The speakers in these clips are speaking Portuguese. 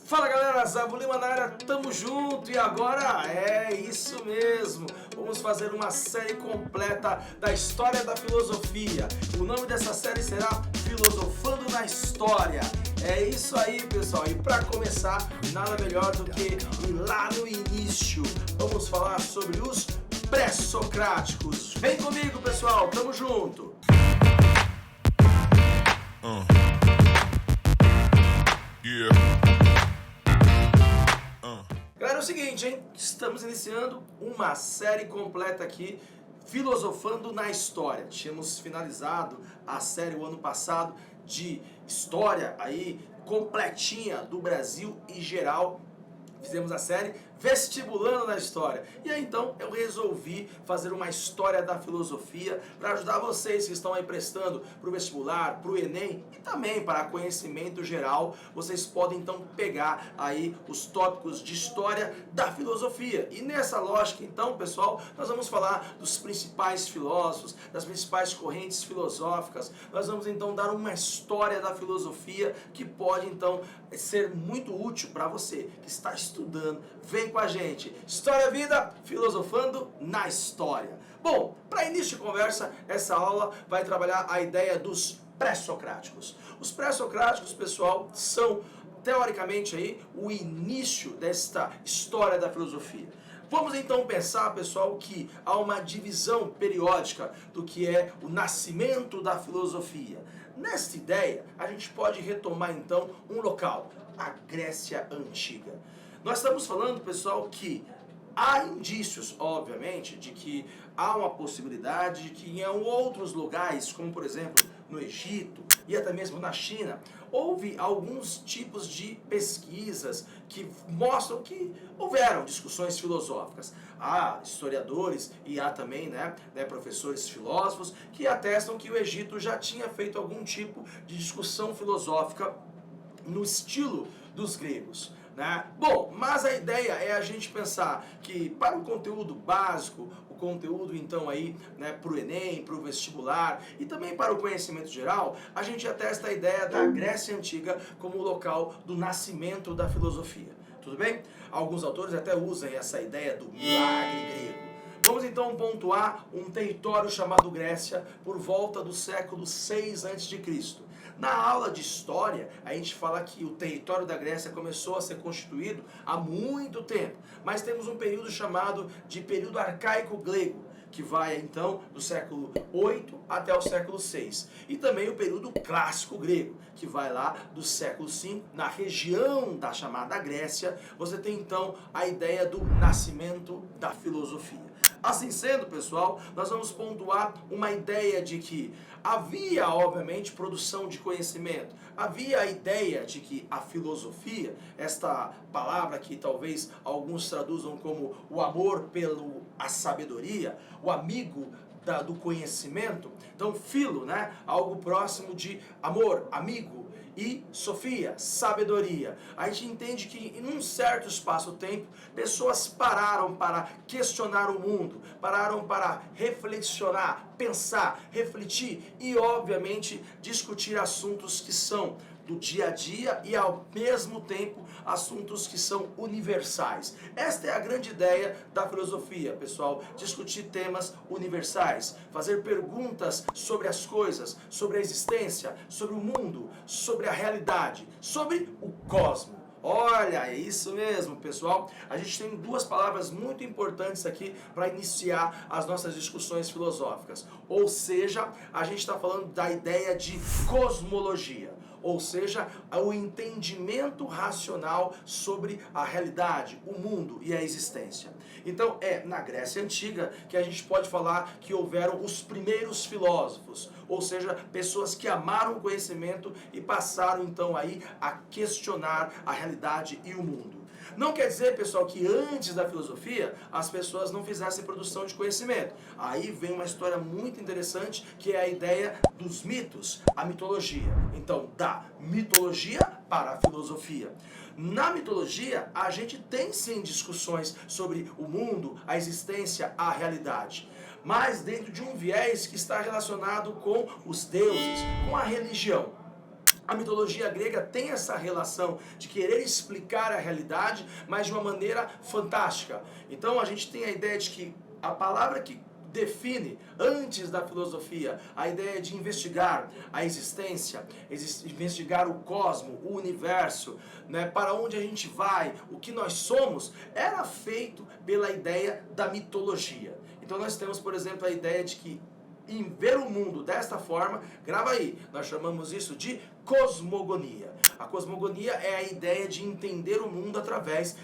Fala galera, Zavo Lima na área, tamo junto e agora é isso mesmo, vamos fazer uma série completa da história da filosofia. O nome dessa série será Filosofando na História. É isso aí pessoal, e para começar, nada melhor do que ir lá no início. Vamos falar sobre os pré-socráticos. Vem comigo pessoal, tamo junto! Galera, é o seguinte, hein? Estamos iniciando uma série completa aqui, Filosofando na História. Tínhamos finalizado a série o ano passado de história aí, completinha do Brasil e geral. Fizemos a série Vestibulando na História. E aí então eu resolvi fazer uma história da filosofia para ajudar vocês que estão aí prestando para o vestibular, para o Enem e também para conhecimento geral. Vocês podem então pegar aí os tópicos de história da filosofia. E nessa lógica então, pessoal, nós vamos falar dos principais filósofos, das principais correntes filosóficas. Nós vamos então dar uma história da filosofia que pode então ser muito útil para você que está estudando. Vem com a gente. História Vida, filosofando na história. Bom, para início de conversa, essa aula vai trabalhar a ideia dos pré-socráticos. Os pré-socráticos, pessoal, são teoricamente aí o início desta história da filosofia. Vamos então pensar, pessoal, que há uma divisão periódica do que é o nascimento da filosofia. Nesta ideia, a gente pode retomar então um local, a Grécia Antiga. Nós estamos falando, pessoal, que há indícios, obviamente, de que há uma possibilidade de que em outros lugares, como por exemplo no Egito e até mesmo na China, houve alguns tipos de pesquisas que mostram que houveram discussões filosóficas. Há historiadores e há também professores filósofos que atestam que o Egito já tinha feito algum tipo de discussão filosófica no estilo dos gregos. Bom, mas a ideia é a gente pensar que para o conteúdo básico, o conteúdo então aí, para o Enem, para o vestibular e também para o conhecimento geral, a gente atesta a ideia da Grécia Antiga como o local do nascimento da filosofia. Tudo bem? Alguns autores até usam essa ideia do milagre grego. Vamos então pontuar um território chamado Grécia por volta do século 6 a.C. Na aula de história, a gente fala que o território da Grécia começou a ser constituído há muito tempo, mas temos um período chamado de período arcaico grego, que vai então do século 8 até o século 6. E também o período clássico grego, que vai lá do século 5, na região da chamada Grécia, você tem então a ideia do nascimento da filosofia. Assim sendo, pessoal, nós vamos pontuar uma ideia de que havia, obviamente, produção de conhecimento. Havia a ideia de que a filosofia, esta palavra que talvez alguns traduzam como o amor pela sabedoria, o amigo do conhecimento. Então, filo, algo próximo de amor, amigo. E Sofia, sabedoria. A gente entende que em um certo espaço-tempo, pessoas pararam para questionar o mundo, pararam para reflexionar, pensar, refletir e, obviamente, discutir assuntos que são do dia a dia e ao mesmo tempo assuntos que são universais. Esta é a grande ideia da filosofia, pessoal, discutir temas universais, fazer perguntas sobre as coisas, sobre a existência, sobre o mundo, sobre a realidade, sobre o cosmos. Olha, é isso mesmo, pessoal. A gente tem duas palavras muito importantes aqui para iniciar as nossas discussões filosóficas. Ou seja, a gente está falando da ideia de cosmologia. Ou seja, o entendimento racional sobre a realidade, o mundo e a existência. Então é na Grécia Antiga que a gente pode falar que houveram os primeiros filósofos, ou seja, pessoas que amaram o conhecimento e passaram então aí a questionar a realidade e o mundo. Não quer dizer, pessoal, que antes da filosofia as pessoas não fizessem produção de conhecimento. Aí vem uma história muito interessante que é a ideia dos mitos, a mitologia. Então, da mitologia para a filosofia. Na mitologia, a gente tem sim discussões sobre o mundo, a existência, a realidade. Mas dentro de um viés que está relacionado com os deuses, com a religião. A mitologia grega tem essa relação de querer explicar a realidade, mas de uma maneira fantástica. Então a gente tem a ideia de que a palavra que define, antes da filosofia, a ideia de investigar a existência, investigar o cosmo, o universo, né, para onde a gente vai, o que nós somos, era feito pela ideia da mitologia. Então nós temos, por exemplo, a ideia de que em ver o mundo desta forma, grava aí, nós chamamos isso de cosmogonia. A cosmogonia é a ideia de entender o mundo através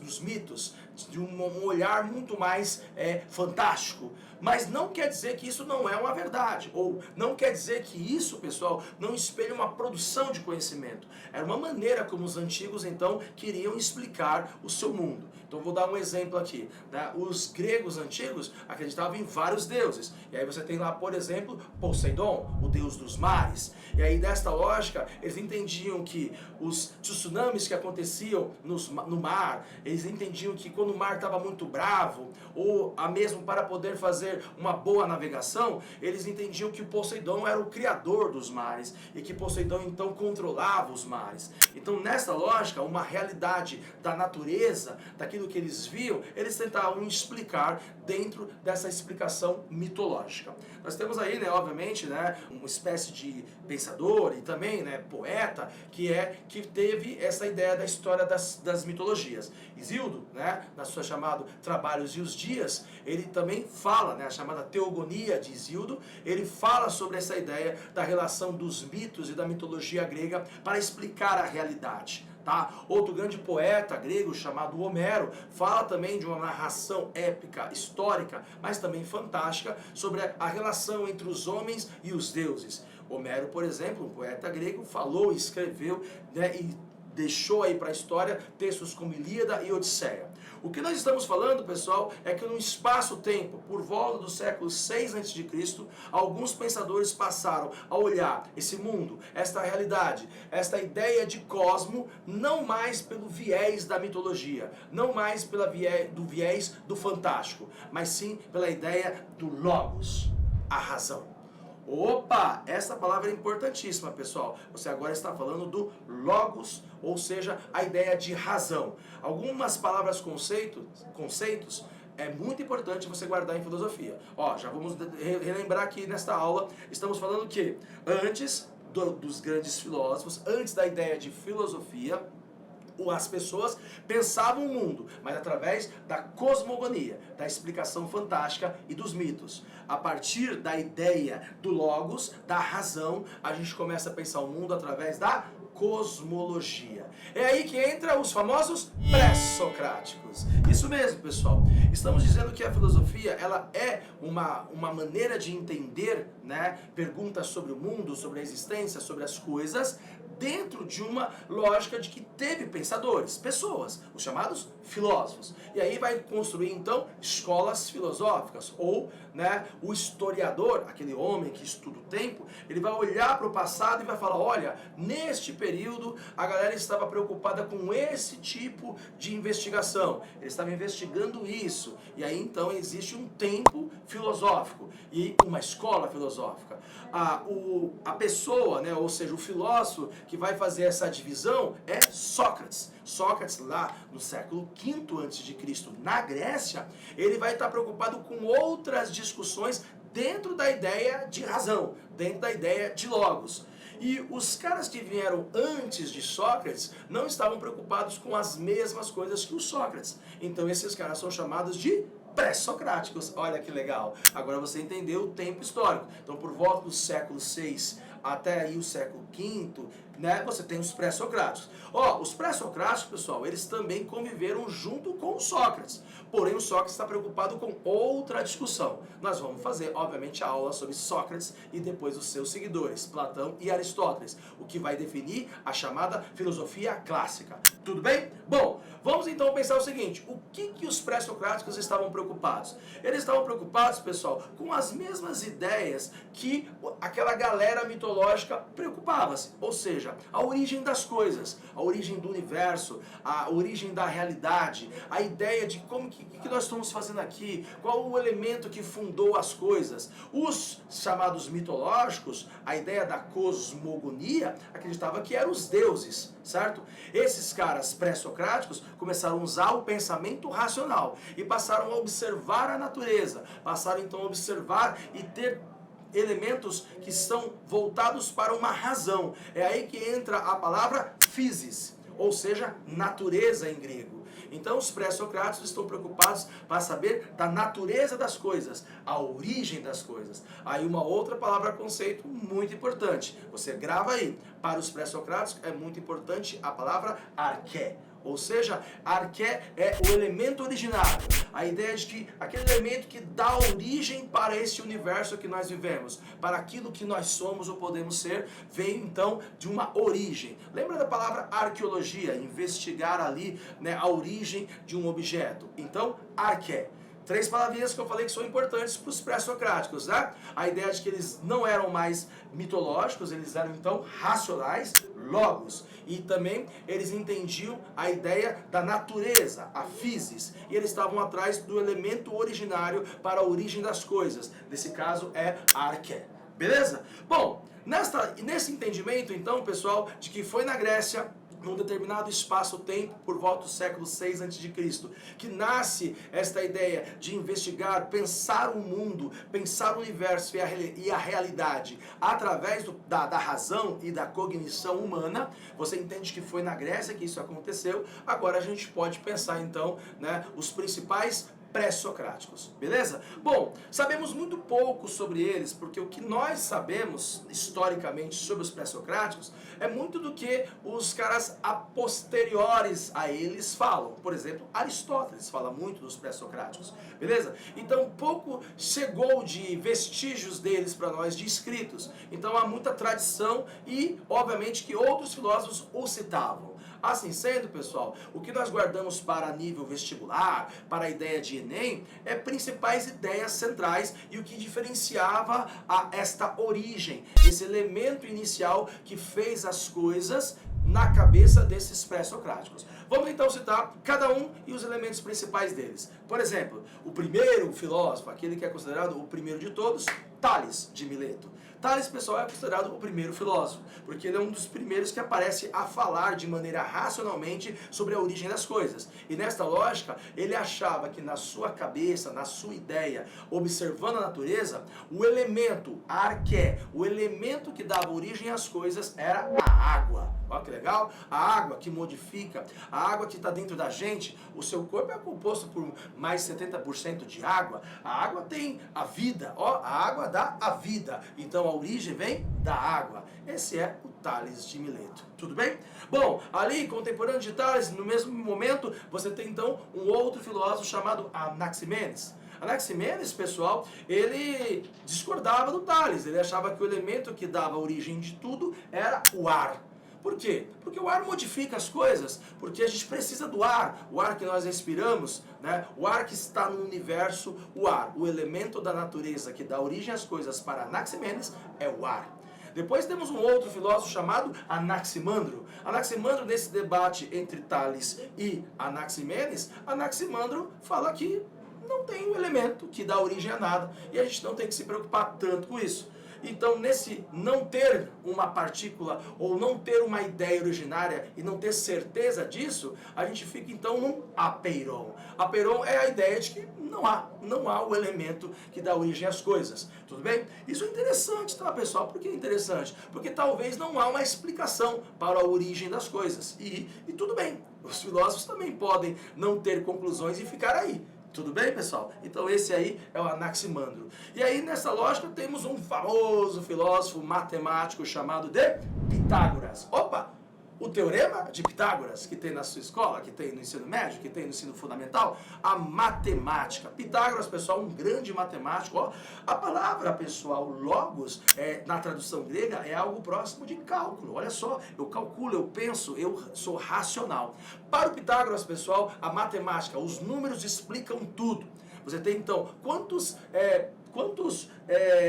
dos mitos, de um olhar muito mais fantástico. Mas não quer dizer que isso não é uma verdade, ou não quer dizer que isso, pessoal, não espelha uma produção de conhecimento. Era uma maneira como os antigos, então, queriam explicar o seu mundo. Então vou dar um exemplo aqui, né? Os gregos antigos acreditavam em vários deuses. E aí você tem lá, por exemplo, Poseidon, o deus dos mares. E aí desta lógica, eles entendiam que os tsunamis que aconteciam no mar, eles entendiam que quando o mar estava muito bravo, ou a mesmo para poder fazer uma boa navegação, eles entendiam que o Poseidon era o criador dos mares, e que Poseidon então controlava os mares. Então nessa lógica, uma realidade da natureza, daquilo que eles viam, eles tentavam explicar dentro dessa explicação mitológica. Nós temos aí, né, obviamente, né, uma espécie de pensador e também, né, poeta, que teve essa ideia da história das mitologias. Isíodo, né, na sua chamada Trabalhos e os Dias, ele também fala, né, a chamada Teogonia de Isíodo, ele fala sobre essa ideia da relação dos mitos e da mitologia grega para explicar a realidade. Tá? Outro grande poeta grego chamado Homero fala também de uma narração épica, histórica, mas também fantástica sobre a relação entre os homens e os deuses. Homero, por exemplo, um poeta grego, falou e escreveu, né, e deixou aí para a história textos como Ilíada e Odisseia. O que nós estamos falando, pessoal, é que no espaço-tempo, por volta do século 6 a.C., alguns pensadores passaram a olhar esse mundo, esta realidade, esta ideia de cosmo, não mais pelo viés da mitologia, não mais do viés do fantástico, mas sim pela ideia do logos, a razão. Opa, essa palavra é importantíssima, pessoal. Você agora está falando do logos, ou seja, a ideia de razão. Algumas palavras conceitos é muito importante você guardar em filosofia. Ó, já vamos relembrar aqui nesta aula, estamos falando que antes dos grandes filósofos, antes da ideia de filosofia, as pessoas pensavam o mundo, mas através da cosmogonia, da explicação fantástica e dos mitos. A partir da ideia do logos, da razão, a gente começa a pensar o mundo através da cosmologia. É aí que entra os famosos pré-socráticos. Isso mesmo, pessoal. Estamos dizendo que a filosofia, ela é uma maneira de entender, né, perguntas sobre o mundo, sobre a existência, sobre as coisas, dentro de uma lógica de que teve pensadores, pessoas, os chamados filósofos. E aí vai construir então escolas filosóficas, ou, né, o historiador, aquele homem que estuda o tempo, ele vai olhar para o passado e vai falar, olha, neste período a galera estava preocupada com esse tipo de investigação, eles estavam investigando isso, e aí então existe um tempo filosófico e uma escola filosófica. A pessoa, né, ou seja, o filósofo que vai fazer essa divisão é Sócrates. Sócrates, lá no século V a.C., na Grécia, ele vai estar preocupado com outras discussões dentro da ideia de razão, dentro da ideia de logos. E os caras que vieram antes de Sócrates não estavam preocupados com as mesmas coisas que o Sócrates. Então esses caras são chamados de pré-socráticos. Olha que legal. Agora você entendeu o tempo histórico. Então por volta do século VI até aí o século V, né, você tem os pré-socráticos. Ó, os pré-socráticos, pessoal, eles também conviveram junto com o Sócrates. Porém, o Sócrates está preocupado com outra discussão. Nós vamos fazer, obviamente, a aula sobre Sócrates e depois os seus seguidores, Platão e Aristóteles, o que vai definir a chamada filosofia clássica. Tudo bem? Bom, vamos então pensar o seguinte, o que os pré-socráticos estavam preocupados? Eles estavam preocupados, pessoal, com as mesmas ideias que aquela galera mitológica preocupava-se. Ou seja, seja, a origem das coisas, a origem do universo, a origem da realidade, a ideia de como que nós estamos fazendo aqui, qual o elemento que fundou as coisas. Os chamados mitológicos, a ideia da cosmogonia, acreditava que eram os deuses, certo? Esses caras pré-socráticos começaram a usar o pensamento racional e passaram a observar a natureza, passaram então a observar e ter elementos que são voltados para uma razão. É aí que entra a palavra physis, ou seja, natureza em grego. Então os pré-socráticos estão preocupados para saber da natureza das coisas, a origem das coisas. Aí uma outra palavra conceito muito importante, você grava aí, para os pré-socráticos é muito importante a palavra arché. Ou seja, arché é o elemento originário. A ideia de que aquele elemento que dá origem para esse universo que nós vivemos, para aquilo que nós somos ou podemos ser, vem então de uma origem. Lembra da palavra arqueologia? Investigar ali, né, a origem de um objeto. Então, arché. 3 palavrinhas que eu falei que são importantes para os pré-socráticos, né? A ideia de que eles não eram mais mitológicos, eles eram então racionais, logos. E também eles entendiam a ideia da natureza, a physis. E eles estavam atrás do elemento originário para a origem das coisas. Nesse caso é arché. Beleza? Bom, nesse entendimento então, pessoal, de que foi na Grécia, num determinado espaço-tempo, por volta do século 6 a.C., que nasce esta ideia de investigar, pensar o mundo, pensar o universo e a realidade através da razão e da cognição humana. Você entende que foi na Grécia que isso aconteceu. Agora a gente pode pensar então, né, os principais pré-socráticos, beleza? Bom, sabemos muito pouco sobre eles, porque o que nós sabemos historicamente sobre os pré-socráticos é muito do que os caras a posteriores a eles falam. Por exemplo, Aristóteles fala muito dos pré-socráticos, beleza? Então pouco chegou de vestígios deles para nós, de escritos. Então há muita tradição e, obviamente, que outros filósofos o citavam. Assim sendo, pessoal, o que nós guardamos para nível vestibular, para a ideia de Enem, é principais ideias centrais e o que diferenciava esta origem, esse elemento inicial que fez as coisas na cabeça desses pré-socráticos. Vamos então citar cada um e os elementos principais deles. Por exemplo, o primeiro filósofo, aquele que é considerado o primeiro de todos, Tales de Mileto. Tales, pessoal, é considerado o primeiro filósofo, porque ele é um dos primeiros que aparece a falar de maneira racionalmente sobre a origem das coisas. E nesta lógica, ele achava que na sua cabeça, na sua ideia, observando a natureza, o elemento, a arché, o elemento que dava origem às coisas era a água. Olha que legal, a água que modifica, a água que está dentro da gente, o seu corpo é composto por mais 70% de água, a água tem a vida, ó, a água dá a vida, então a origem vem da água. Esse é o Tales de Mileto, tudo bem? Bom, ali, contemporâneo de Tales, no mesmo momento, você tem então um outro filósofo chamado Anaximenes. Anaximenes, pessoal, ele discordava do Tales, ele achava que o elemento que dava origem de tudo era o ar. Por quê? Porque o ar modifica as coisas, porque a gente precisa do ar, o ar que nós respiramos, né? O ar que está no universo, o ar, o elemento da natureza que dá origem às coisas para Anaximenes é o ar. Depois temos um outro filósofo chamado Anaximandro. Anaximandro, nesse debate entre Tales e Anaximenes, Anaximandro fala que não tem um elemento que dá origem a nada e a gente não tem que se preocupar tanto com isso. Então, nesse não ter uma partícula ou não ter uma ideia originária e não ter certeza disso, a gente fica então num apeiron. Apeiron é a ideia de que não há o elemento que dá origem às coisas. Tudo bem? Isso é interessante, tá, pessoal? Por que é interessante? Porque talvez não há uma explicação para a origem das coisas. E tudo bem, os filósofos também podem não ter conclusões e ficar aí. Tudo bem, pessoal? Então esse aí é o Anaximandro. E aí nessa lógica temos um famoso filósofo matemático chamado de Pitágoras. Opa! O teorema de Pitágoras, que tem na sua escola, que tem no ensino médio, que tem no ensino fundamental, a matemática. Pitágoras, pessoal, um grande matemático. Ó, a palavra, pessoal, logos, na tradução grega, é algo próximo de cálculo. Olha só, eu calculo, eu penso, eu sou racional. Para o Pitágoras, quantos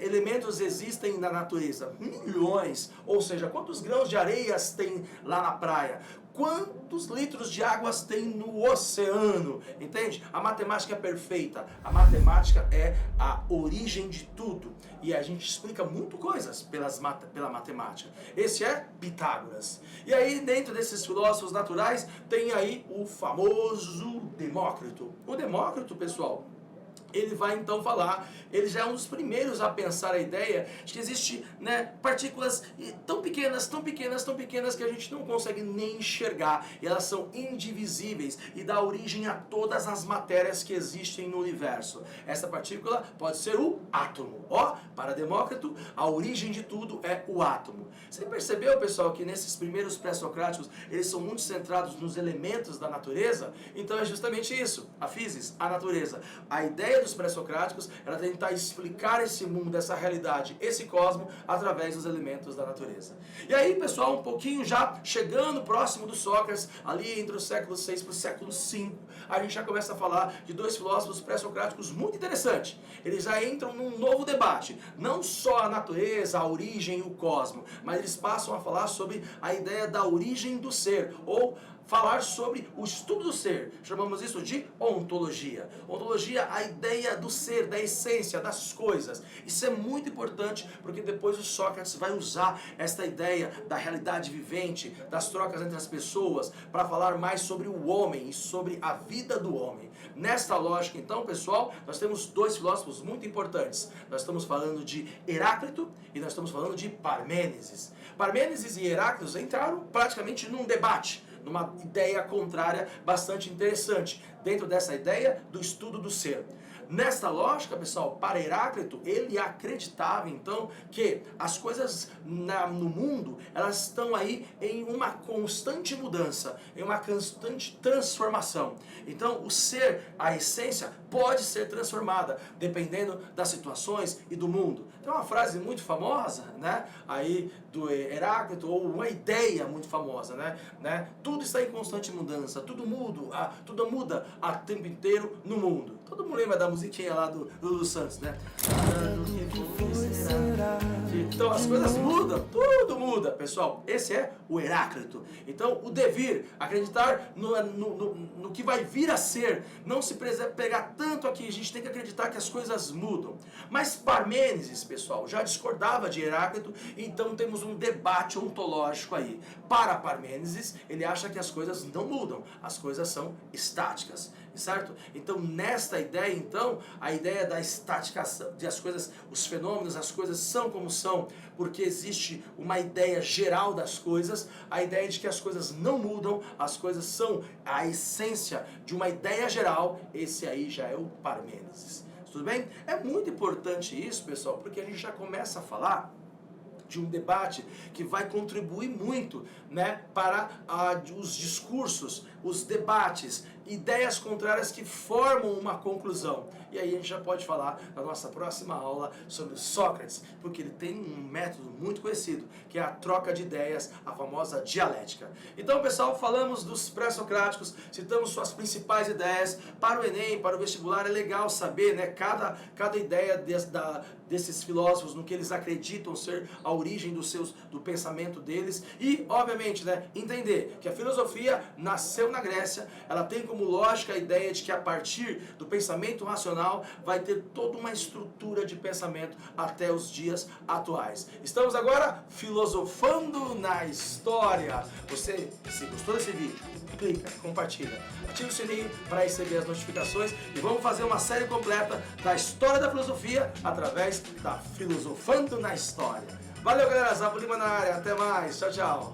elementos existem na natureza? Milhões. Ou seja, quantos grãos de areias tem lá na praia? Quantos litros de águas tem no oceano? Entende? A matemática é perfeita. A matemática é a origem de tudo. E a gente explica muito coisas pela matemática. Esse é Pitágoras. E aí, dentro desses filósofos naturais, tem aí o famoso Demócrito. O Demócrito, pessoal, ele vai então falar, ele já é um dos primeiros a pensar a ideia de que existe, né, partículas tão pequenas, tão pequenas, tão pequenas que a gente não consegue nem enxergar, e elas são indivisíveis e dá origem a todas as matérias que existem no universo. Essa partícula pode ser o átomo. Ó, para Demócrito, a origem de tudo é o átomo. Você percebeu, pessoal, que nesses primeiros pré-socráticos eles são muito centrados nos elementos da natureza? Então é justamente isso, a física, a natureza. A ideia dos pré-socráticos era tentar explicar esse mundo, essa realidade, esse cosmo, através dos elementos da natureza. E aí, pessoal, um pouquinho já chegando próximo do Sócrates, ali entre o século VI para o século V, a gente já começa a falar de dois filósofos pré-socráticos muito interessantes. Eles já entram num novo debate, não só a natureza, a origem e o cosmo, mas eles passam a falar sobre a ideia da origem do ser, ou falar sobre o estudo do ser. Chamamos isso de ontologia. Ontologia, a ideia do ser, da essência, das coisas. Isso é muito importante porque depois o Sócrates vai usar esta ideia da realidade vivente, das trocas entre as pessoas, para falar mais sobre o homem e sobre a vida do homem. Nesta lógica, então, pessoal, nós temos dois filósofos muito importantes. Nós estamos falando de Heráclito e nós estamos falando de Parmênides. Parmênides e Heráclito entraram praticamente num debate, numa ideia contrária bastante interessante, dentro dessa ideia do estudo do ser. Nesta lógica, pessoal, para Heráclito, ele acreditava então que as coisas no mundo, elas estão aí em uma constante mudança, em uma constante transformação. Então, o ser, a essência, pode ser transformada, dependendo das situações e do mundo. Tem uma frase muito famosa, né, aí do Heráclito, ou uma ideia muito famosa, né? Tudo está em constante mudança, tudo muda a tempo inteiro no mundo. Todo mundo lembra da musiquinha lá do Lulu Santos, né? Então as coisas mudam, tudo muda, pessoal. Esse é o Heráclito. Então o devir, acreditar no que vai vir a ser, não se pegar tanto aqui, a gente tem que acreditar que as coisas mudam. Mas Parmênides, pessoal, já discordava de Heráclito, então temos um debate ontológico aí. Para Parmênides, ele acha que as coisas não mudam, as coisas são estáticas, certo? Então nesta ideia, então, a ideia da estatificação, de as coisas, os fenômenos, as coisas são como são, porque existe uma ideia geral das coisas, a ideia de que as coisas não mudam, as coisas são a essência de uma ideia geral, esse aí já é o Parmênides. Tudo bem? É muito importante isso, pessoal, porque a gente já começa a falar de um debate que vai contribuir muito, né, para os discursos, os debates, ideias contrárias que formam uma conclusão. E aí a gente já pode falar na nossa próxima aula sobre Sócrates, porque ele tem um método muito conhecido, que é a troca de ideias, a famosa dialética. Então, pessoal, falamos dos pré-socráticos, citamos suas principais ideias. Para o Enem, para o vestibular, é legal saber, né, cada ideia desses filósofos, no que eles acreditam ser a origem do pensamento deles. E, obviamente, né, entender que a filosofia nasceu na Grécia, ela tem como lógica a ideia de que a partir do pensamento racional vai ter toda uma estrutura de pensamento até os dias atuais. Estamos agora filosofando na história. Você, se gostou desse vídeo, clica, compartilha, ativa o sininho para receber as notificações e vamos fazer uma série completa da história da filosofia através da Filosofando na História. Valeu, galera, Zabo Lima na área, até mais, tchau, tchau.